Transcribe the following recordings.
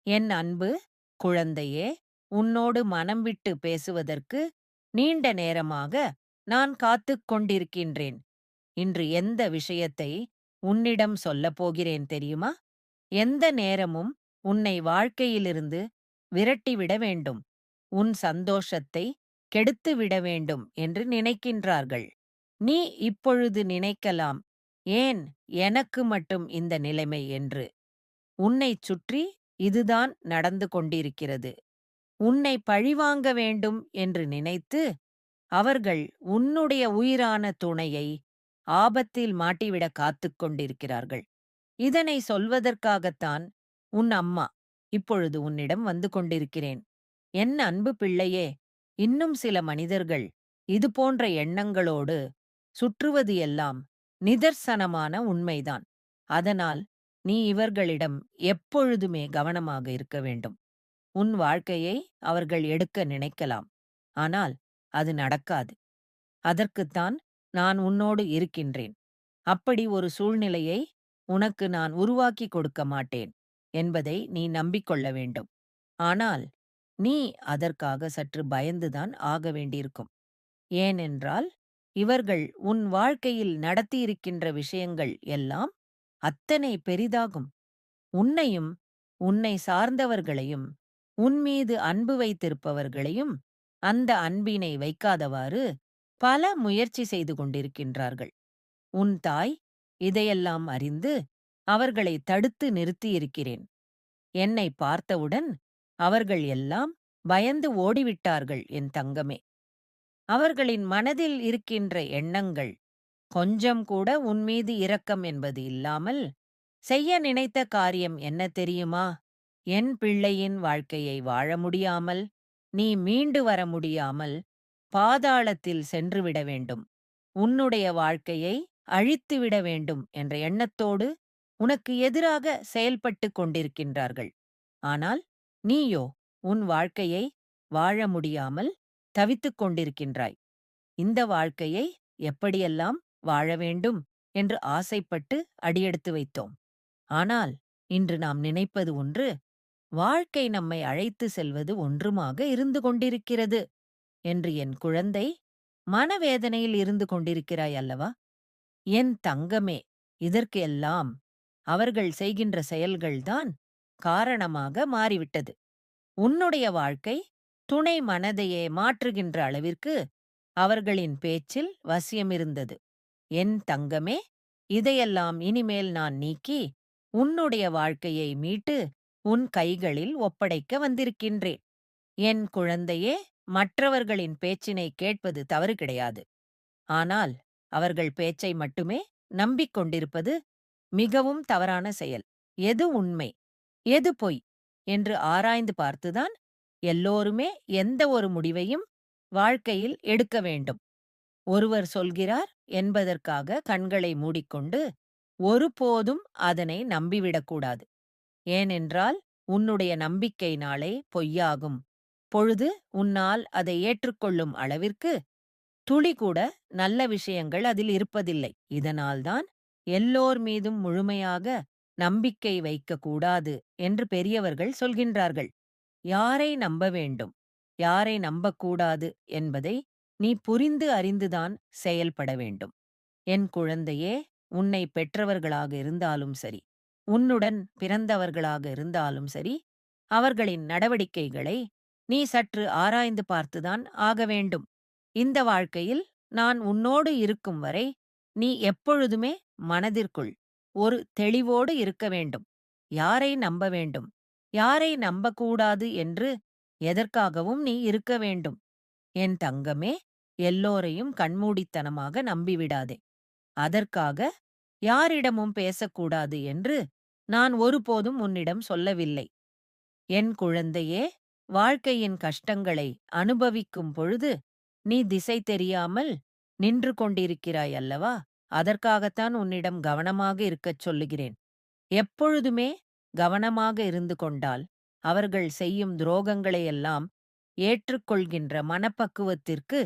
என் அன்பு குழந்தையே, உன்னோடு மனம் விட்டு பேசுவதற்கு நீண்ட நேரமாக நான் காத்துக் கொண்டிருக்கின்றேன். இன்று எந்த விஷயத்தை உன்னிடம் சொல்லப் போகிறேன் தெரியுமா? எந்த நேரமும் உன்னை வாழ்க்கையிலிருந்து விரட்டிவிட வேண்டும், உன் சந்தோஷத்தை கெடுத்துவிட வேண்டும் என்று நினைக்கின்றார்கள். நீ இப்பொழுது நினைக்கலாம், ஏன் எனக்கு மட்டும் இந்த நிலைமை என்று. உன்னைச் சுற்றி இதுதான் நடந்து கொண்டிருக்கிறது. உன்னை பழிவாங்க வேண்டும் என்று நினைத்து அவர்கள் உன்னுடைய உயிரான துணையை ஆபத்தில் மாட்டிவிட காத்துக் கொண்டிருக்கிறார்கள். இதனை சொல்வதற்காகத்தான் உன் அம்மா இப்பொழுது உன்னிடம் வந்து கொண்டிருக்கிறேன். என் அன்பு பிள்ளையே, இன்னும் சில மனிதர்கள் இதுபோன்ற எண்ணங்களோடு சுற்றுவது எல்லாம் நிதர்சனமான உண்மைதான். அதனால் நீ இவர்களிடம் எப்பொழுதுமே கவனமாக இருக்க வேண்டும். உன் வாழ்க்கையை அவர்கள் எடுக்க நினைக்கலாம். ஆனால் அது நடக்காது. அதற்குத்தான் நான் உன்னோடு இருக்கின்றேன். அப்படி ஒரு சூழ்நிலையை உனக்கு நான் உருவாக்கிக் கொடுக்க மாட்டேன் என்பதை நீ நம்பிக்கொள்ள வேண்டும். ஆனால் நீ அதற்காக சற்று பயந்துதான் ஆக வேண்டியிருக்கும். ஏனென்றால் இவர்கள் உன் வாழ்க்கையில் நடத்தியிருக்கின்ற விஷயங்கள் எல்லாம் அத்தனை பெரிதாகும். உன்னையும் உன்னை சார்ந்தவர்களையும் உன்மீது அன்பு வைத்திருப்பவர்களையும் அந்த அன்பினை வைக்காதவாறு பல முயற்சி செய்து கொண்டிருக்கின்றார்கள். உன் தாய் இதையெல்லாம் அறிந்து அவர்களை தடுத்து நிறுத்தியிருக்கிறேன். என்னை பார்த்தவுடன் அவர்கள் எல்லாம் பயந்து ஓடிவிட்டார்கள் என் தங்கமே. அவர்களின் மனதில் இருக்கின்ற எண்ணங்கள் கொஞ்சம் கூட உன்மீது இரக்கம் என்பது இல்லாமல் செய்ய நினைத்த காரியம் என்ன தெரியுமா? என் பிள்ளையின் வாழ்க்கையை வாழ முடியாமல், நீ மீண்டு வர முடியாமல், பாதாளத்தில் சென்றுவிட வேண்டும். உன்னுடைய வாழ்க்கையை அழித்துவிட வேண்டும் என்ற எண்ணத்தோடு உனக்கு எதிராக செயல்பட்டுக் கொண்டிருக்கின்றார்கள். ஆனால் நீயோ உன் வாழ்க்கையை வாழ முடியாமல் தவித்துக் கொண்டிருக்கின்றாய். இந்த வாழ்க்கையை எப்படியெல்லாம் வாழ வேண்டும் என்று ஆசைப்பட்டு அடியெடுத்து வைத்தோம். ஆனால் இன்று நாம் நினைப்பது ஒன்று, வாழ்க்கை நம்மை அழைத்து செல்வது ஒன்றுமாக இருந்து கொண்டிருக்கிறது என்று என் குழந்தை மனவேதனையில் இருந்து கொண்டிருக்கிறாய் அல்லவா? என் தங்கமே, இதற்கு எல்லாம் அவர்கள் செய்கின்ற செயல்கள்தான் காரணமாக மாறிவிட்டது. உன்னுடைய வாழ்க்கை துணை மனதையே மாற்றுகின்ற அளவிற்கு அவர்களின் பேச்சில் வசியமிருந்தது. என் தங்கமே, இதையெல்லாம் இனிமேல் நான் நீக்கி உன்னுடைய வாழ்க்கையை மீட்டு உன் கைகளில் ஒப்படைக்க வந்திருக்கின்றேன். என் குழந்தையே, மற்றவர்களின் பேச்சினை கேட்பது தவறு கிடையாது. ஆனால் அவர்கள் பேச்சை மட்டுமே நம்பிக் கொண்டிருப்பது மிகவும் தவறான செயல். எது உண்மை, எது பொய் என்று ஆராய்ந்து பார்த்துதான் எல்லோருமே எந்த ஒரு முடிவையும் வாழ்க்கையில் எடுக்க வேண்டும். ஒருவர் சொல்கிறார் என்பதற்காக கண்களை மூடிக்கொண்டு ஒருபோதும் அதனை நம்பிவிடக்கூடாது. ஏனென்றால் உன்னுடைய நம்பிக்கை நாளை பொய்யாகும். பொழுது உன்னால் அதை ஏற்றுக்கொள்ளும் அளவிற்கு துளிகூட நல்ல விஷயங்கள் அதில் இருப்பதில்லை. இதனால்தான் எல்லோர் மீதும் முழுமையாக நம்பிக்கை வைக்கக்கூடாது என்று பெரியவர்கள் சொல்கின்றார்கள். யாரை நம்ப வேண்டும், யாரை நம்பக்கூடாது என்பதை நீ புரிந்து அறிந்துதான் செயல்பட வேண்டும். என் குழந்தையே, உன்னை பெற்றவர்களாக இருந்தாலும் சரி, உன்னுடன் பிறந்தவர்களாக இருந்தாலும் சரி, அவர்களின் நடவடிக்கைகளை நீ சற்று ஆராய்ந்து பார்த்துதான் ஆக வேண்டும். இந்த வாழ்க்கையில் நான் உன்னோடு இருக்கும் வரை நீ எப்பொழுதுமே மனதிற்குள் ஒரு தெளிவோடு இருக்க வேண்டும். யாரை நம்ப வேண்டும், யாரை நம்பக்கூடாது என்று எதற்காகவும் நீ இருக்க வேண்டும். என் தங்கமே, எல்லோரையும் கண்மூடித்தனமாக நம்பிவிடாதே. அதற்காக யாரிடமும் பேசக்கூடாது என்று நான் ஒருபோதும் உன்னிடம் சொல்லவில்லை. என் குழந்தையே, வாழ்க்கையின் கஷ்டங்களை அனுபவிக்கும் பொழுது நீ திசை தெரியாமல் நின்று கொண்டிருக்கிறாய் அல்லவா? அதற்காகத்தான் உன்னிடம் கவனமாக இருக்கச் சொல்லுகிறேன். எப்பொழுதுமே கவனமாக இருந்து கொண்டால் அவர்கள் செய்யும் துரோகங்களையெல்லாம் ஏற்றுக்கொள்கின்ற மனப்பக்குவத்திற்கு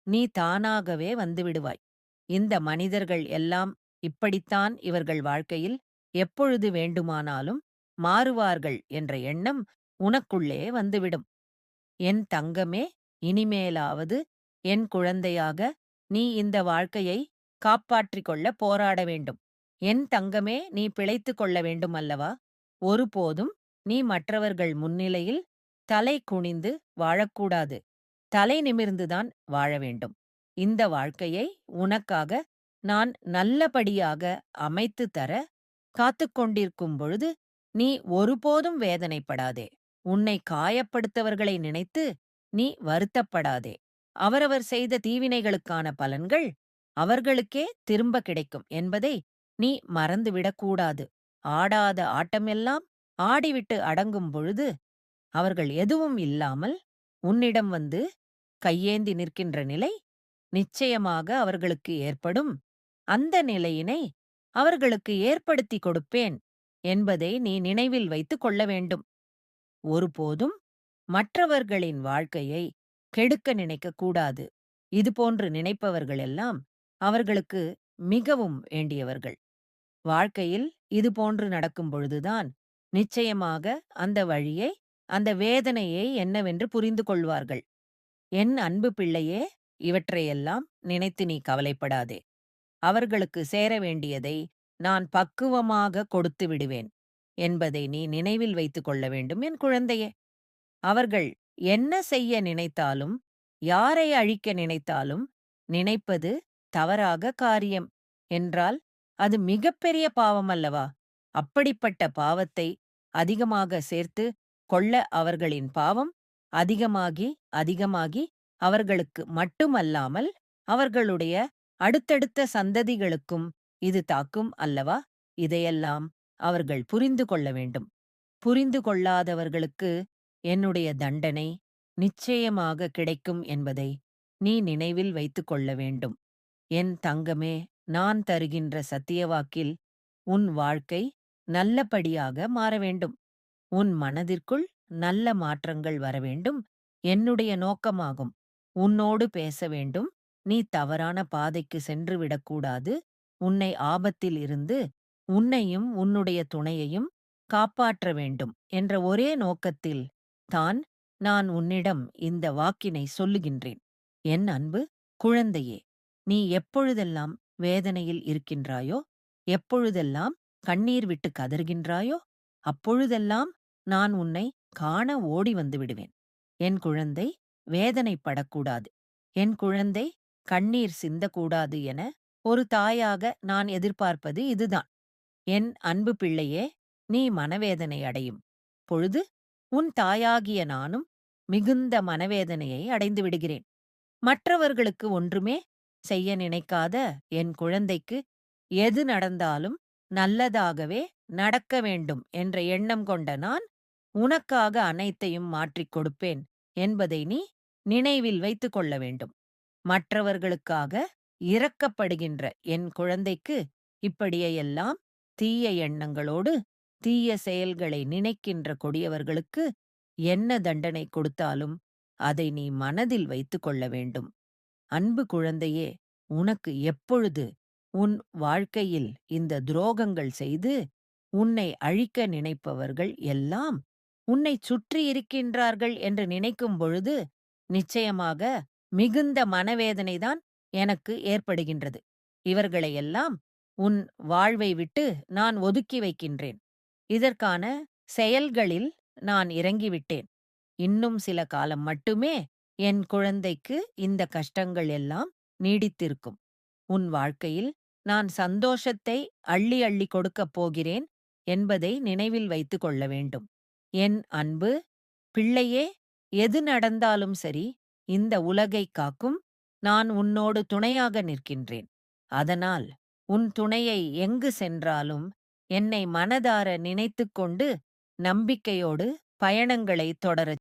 நீ தானாகவே வந்துவிடுவாய். இந்த மனிதர்கள் எல்லாம் இப்படித்தான் இவர்கள் வாழ்க்கையில் எப்பொழுது வேண்டுமானாலும் மாறுவார்கள் என்ற எண்ணம் உனக்குள்ளே வந்துவிடும். என் தங்கமே, இனிமேலாவது என் குழந்தையாக நீ இந்த வாழ்க்கையை காப்பாற்றிக் கொள்ள போராட வேண்டும். என் தங்கமே, நீ பிழைத்துக் கொள்ள வேண்டும் அல்லவா? ஒருபோதும் நீ மற்றவர்கள் முன்னிலையில் தலை குனிந்து வாழக்கூடாது. தலை நிமிர்ந்துதான் வாழ வேண்டும். இந்த வாழ்க்கையை உனக்காக நான் நல்லபடியாக அமைத்துத் தர காத்துக் கொண்டிருக்கும் பொழுது நீ ஒருபோதும் வேதனைப்படாதே. உன்னை காயப்படுத்தவர்களை நினைத்து நீ வருத்தப்படாதே. அவரவர் செய்த தீவினைகளுக்கான பலன்கள் அவர்களுக்கே திரும்ப கிடைக்கும் என்பதை நீ மறந்துவிடக்கூடாது. ஆடாத ஆட்டமெல்லாம் ஆடிவிட்டு அடங்கும் பொழுது அவர்கள் எதுவும் இல்லாமல் உன்னிடம் வந்து கையேந்தி நிற்கின்ற நிலை நிச்சயமாக அவர்களுக்கு ஏற்படும். அந்த நிலையினை அவர்களுக்கு ஏற்படுத்திக் கொடுப்பேன் என்பதை நீ நினைவில் வைத்துக் கொள்ள வேண்டும். ஒருபோதும் மற்றவர்களின் வாழ்க்கையை கெடுக்க நினைக்கக் கூடாது. இதுபோன்று நினைப்பவர்களெல்லாம் அவர்களுக்கு மிகவும் வேண்டியவர்கள். வாழ்க்கையில் இதுபோன்று நடக்கும் பொழுதுதான் நிச்சயமாக அந்த வழியை, அந்த வேதனையை என்னவென்று புரிந்து கொள்வார்கள். என் அன்பு பிள்ளையே, இவற்றையெல்லாம் நினைத்து நீ கவலைப்படாதே. அவர்களுக்கு சேர வேண்டியதை நான் பக்குவமாக கொடுத்து விடுவேன் என்பதை நீ நினைவில் வைத்துக் கொள்ள வேண்டும் என் குழந்தையே. அவர்கள் என்ன செய்ய நினைத்தாலும், யாரை அழிக்க நினைத்தாலும், நினைப்பது தவறாக காரியம் என்றால் அது மிகப்பெரிய பாவம் அல்லவா? அப்படிப்பட்ட பாவத்தை அதிகமாக சேர்த்து கொள்ள அவர்களின் பாவம் அதிகமாகி, அதிகமாகி அவர்களுக்கு மட்டுமல்லாமல், அவர்களுடைய அடுத்தடுத்த சந்ததிகளுக்கும் இது தாக்கும் அல்லவா? இதையெல்லாம் அவர்கள் புரிந்து கொள்ள வேண்டும். புரிந்து கொள்ளாதவர்களுக்கு என்னுடைய தண்டனை நிச்சயமாக கிடைக்கும் என்பதை நீ நினைவில் வைத்துக் கொள்ள வேண்டும். என் தங்கமே, நான் தருகின்ற சத்தியவாக்கில் உன் வாழ்க்கை நல்லபடியாக மாற வேண்டும். உன் மனதிற்குள் நல்ல மாற்றங்கள் வரவேண்டும் என்னுடைய நோக்கமாகும். உன்னோடு பேச வேண்டும். நீ தவறான பாதைக்கு சென்று விடக்கூடாது. உன்னை ஆபத்தில் இருந்து உன்னையும் உன்னுடைய துணையையும் காப்பாற்ற வேண்டும் என்ற ஒரே நோக்கத்தில் தான் நான் உன்னிடம் இந்த வாக்கினை சொல்லுகின்றேன். என் அன்பு குழந்தையே, நீ எப்பொழுதெல்லாம் வேதனையில் இருக்கின்றாயோ, எப்பொழுதெல்லாம் கண்ணீர் விட்டு கதறுகின்றாயோ, அப்பொழுதெல்லாம் நான் உன்னை காண ஓடி வந்து விடுவேன். என் குழந்தை வேதனைப்படக்கூடாது. என் குழந்தை கண்ணீர் சிந்தக்கூடாது என ஒரு தாயாக நான் எதிர்பார்ப்பது இதுதான். என் அன்பு பிள்ளையே, நீ மனவேதனை அடையும் பொழுது உன் தாயாகிய நானும் மிகுந்த மனவேதனையை அடைந்து விடுகிறேன். மற்றவர்களுக்கு ஒன்றுமே செய்ய நினைக்காத என் குழந்தைக்கு எது நடந்தாலும் நல்லதாகவே நடக்க வேண்டும் என்ற எண்ணம் கொண்ட நான் உனக்காக அனைத்தையும் மாற்றிக் கொடுப்பேன் என்பதை நீ நினைவில் வைத்துக் கொள்ள வேண்டும். மற்றவர்களுக்காக இரக்கப்படுகின்ற என் குழந்தைக்கு இப்படியெல்லாம் தீய எண்ணங்களோடு தீய செயல்களை நினைக்கின்ற கொடியவர்களுக்கு என்ன தண்டனை கொடுத்தாலும் அதை நீ மனதில் வைத்துக் கொள்ள வேண்டும். அன்பு குழந்தையே, உனக்கு எப்பொழுது உன் வாழ்க்கையில் இந்த துரோகங்கள் செய்து உன்னை அழிக்க நினைப்பவர்கள் எல்லாம் உன்னைச் சுற்றி இருக்கின்றார்கள் என்று நினைக்கும் பொழுது நிச்சயமாக மிகுந்த மனவேதனைதான் எனக்கு ஏற்படுகின்றது. இவர்களையெல்லாம் உன் வாழ்வை விட்டு நான் ஒதுக்கி வைக்கின்றேன். இதற்கான செயல்களில் நான் இறங்கிவிட்டேன். இன்னும் சில காலம் மட்டுமே என் குழந்தைக்கு இந்த கஷ்டங்கள் எல்லாம் நீடித்திருக்கும். உன் வாழ்க்கையில் நான் சந்தோஷத்தை அள்ளி அள்ளி கொடுக்கப் போகிறேன் என்பதை நினைவில் வைத்துக் கொள்ள வேண்டும். என் அன்பு பிள்ளையே, எது நடந்தாலும் சரி, இந்த உலகைக் காக்கும் நான் உன்னோடு துணையாக நிற்கின்றேன். அதனால் உன் துணையை எங்கு சென்றாலும் என்னை மனதார நினைத்துக் கொண்டு நம்பிக்கையோடு பயணங்களைத் தொடரச்